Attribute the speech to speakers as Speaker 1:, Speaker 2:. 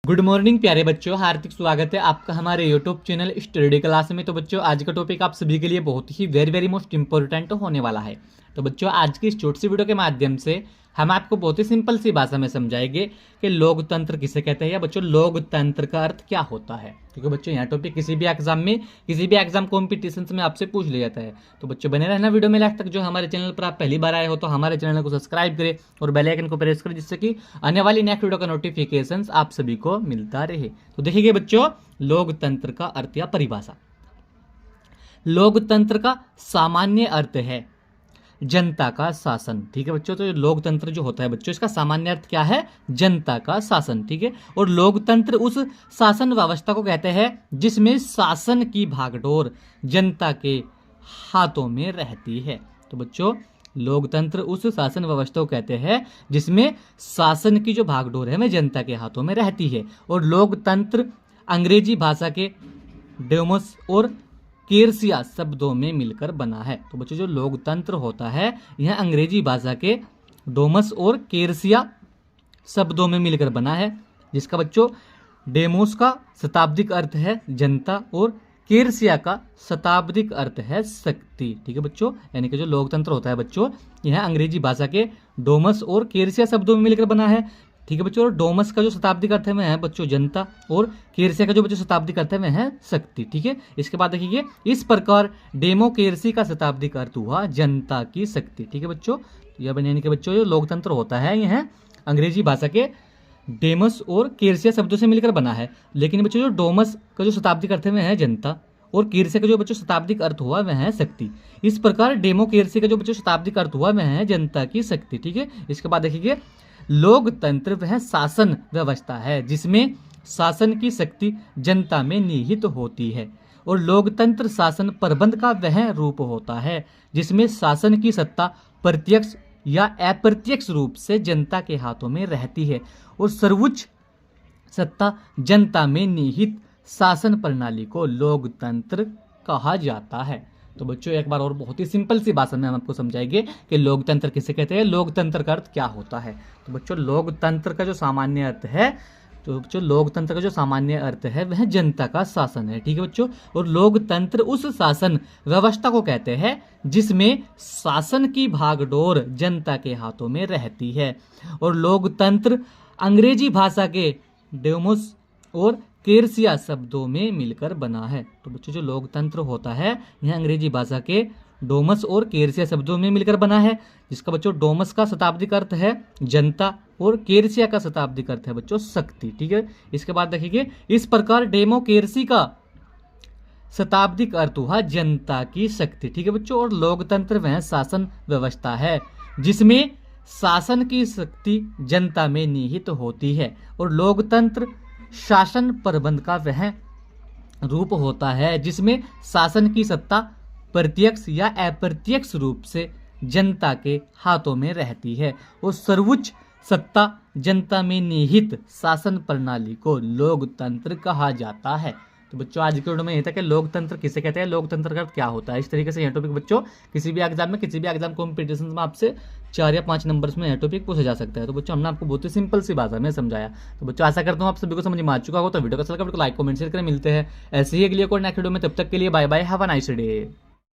Speaker 1: Good morning प्यारे बच्चों, हार्दिक स्वागत है आपका हमारे यूट्यूब चैनल स्टडी क्लास में। तो बच्चों आज का टॉपिक आप सभी के लिए बहुत ही वेरी मोस्ट इंपॉर्टेंट होने वाला है। तो बच्चों आज की इस छोटी सी वीडियो के माध्यम से हम आपको बहुत ही सिंपल सी भाषा में समझाएंगे कि लोकतंत्र किसे कहते हैं या बच्चों लोकतंत्र का अर्थ क्या होता है। क्योंकि बच्चों यहाँ टॉपिक किसी भी एग्जाम कॉम्पिटिशन में आपसे पूछ लिया जाता है। तो बच्चों बने रहना वीडियो में लास्ट तक। जो हमारे चैनल पर आप पहली बार आए हो तो हमारे चैनल को सब्सक्राइब करें और बेल आइकन को प्रेस करें, जिससे कि आने वाली नेक्स्ट वीडियो का नोटिफिकेशन आप सभी को मिलता रहे। तो देखिए बच्चों, लोकतंत्र का अर्थ या परिभाषा। लोकतंत्र का सामान्य अर्थ है जनता का शासन। ठीक है बच्चों, तो ये लोकतंत्र जो होता है बच्चों, इसका सामान्य अर्थ क्या है? जनता का शासन। ठीक है, और लोकतंत्र उस शासन व्यवस्था को कहते हैं जिसमें शासन की भागडोर जनता के हाथों में रहती है। तो बच्चों लोकतंत्र उस शासन व्यवस्था को कहते हैं जिसमें शासन की जो भागडोर है वह जनता के हाथों में रहती है। और लोकतंत्र अंग्रेजी भाषा के डेमोस और केरसिया शब्दों में मिलकर बना है। तो बच्चों जो लोकतंत्र होता है यह अंग्रेजी भाषा के डोमस और केरसिया शब्दों में मिलकर बना है, जिसका बच्चों डेमोस का शताब्दिक अर्थ है जनता और केरसिया का शताब्दिक अर्थ है शक्ति। ठीक है बच्चों, यानी कि जो लोकतंत्र होता है बच्चों यह अंग्रेजी भाषा के डोमस और केरसिया शब्दों में मिलकर बना है। ठीक है बच्चों, और डोमस का जो शताब्दिक अर्थ है वह है बच्चों जनता और केरसिया का जो बच्चों शताब्दिक अर्थ है वह है शक्ति। ठीक है, इसके बाद देखिए इस प्रकार डेमोक्रेसी का शताब्दिक अर्थ हुआ जनता की शक्ति। ठीक है बच्चों, यह यानी कि बच्चों जो लोकतंत्र होता है यह अंग्रेजी भाषा के डेमस और केरसिया शब्दों से मिलकर बना है। लेकिन बच्चों जो डोमस का जो शताब्दिक अर्थ है वह है जनता और केरसिया का जो बच्चों शताब्दिक अर्थ हुआ वह है शक्ति। इस प्रकार डेमोक्रेसी का जो बच्चों शताब्दिक अर्थ हुआ वह है जनता की शक्ति। ठीक है, इसके बाद देखिए लोकतंत्र वह शासन व्यवस्था है जिसमें शासन की शक्ति जनता में निहित होती है। और लोकतंत्र शासन प्रबंध का वह रूप होता है जिसमें शासन की सत्ता प्रत्यक्ष या अप्रत्यक्ष रूप से जनता के हाथों में रहती है और सर्वोच्च सत्ता जनता में निहित शासन प्रणाली को लोकतंत्र कहा जाता है। तो बच्चों एक बार और बहुत ही सिंपल सी भाषा में हम आपको समझाएंगे कि लोकतंत्र किसे कहते हैं, लोकतंत्र का अर्थ क्या होता है। तो बच्चों लोकतंत्र का जो सामान्य अर्थ है, तो बच्चों लोकतंत्र का जो सामान्य अर्थ है वह जनता का शासन है। ठीक है बच्चों, और लोकतंत्र उस शासन व्यवस्था को कहते हैं जिसमें शासन की भागडोर जनता के हाथों में रहती है। और लोकतंत्र अंग्रेजी भाषा के डेमोस और केरसिया शब्दों में मिलकर बना है। तो बच्चों जो लोकतंत्र होता है यह अंग्रेजी भाषा के डोमस और केरसिया शब्दों में मिलकर बना है, जिसका बच्चों डोमस का शताब्दिक अर्थ है जनता और केरसिया का शताब्दिक अर्थ है बच्चों शक्ति। ठीक है, इसके बाद देखिए इस प्रकार डेमोक्रेसी का शताब्दिक अर्थ हुआ जनता की शक्ति। ठीक है बच्चों, और लोकतंत्र वह शासन व्यवस्था है जिसमें शासन की शक्ति जनता में निहित होती है। और लोकतंत्र शासन प्रबंध का वह रूप होता है जिसमें शासन की सत्ता प्रत्यक्ष या अप्रत्यक्ष रूप से जनता के हाथों में रहती है और सर्वोच्च सत्ता जनता में निहित शासन प्रणाली को लोकतंत्र कहा जाता है। तो बच्चों आज के वीडियो में यही था कि लोकतंत्र किसे कहते हैं, लोकतंत्र का क्या होता है। इस तरीके से यह टॉपिक बच्चों किसी भी एग्जाम कॉम्पिटिशन में आपसे 4 या 5 नंबर्स में यह टॉपिक पूछा जा सकता है। तो बच्चों हमने आपको बहुत ही सिंपल सी भाषा में समझाया। तो बच्चों आशा करता हूँ आप सभी को समझ में आ चुका हो। तो वीडियो को लाइक कमेंट शेयर करें। मिलते हैं ऐसे ही अगली कोई नेक्स्ट वीडियो में, तब तक के लिए bye bye, have a nice day.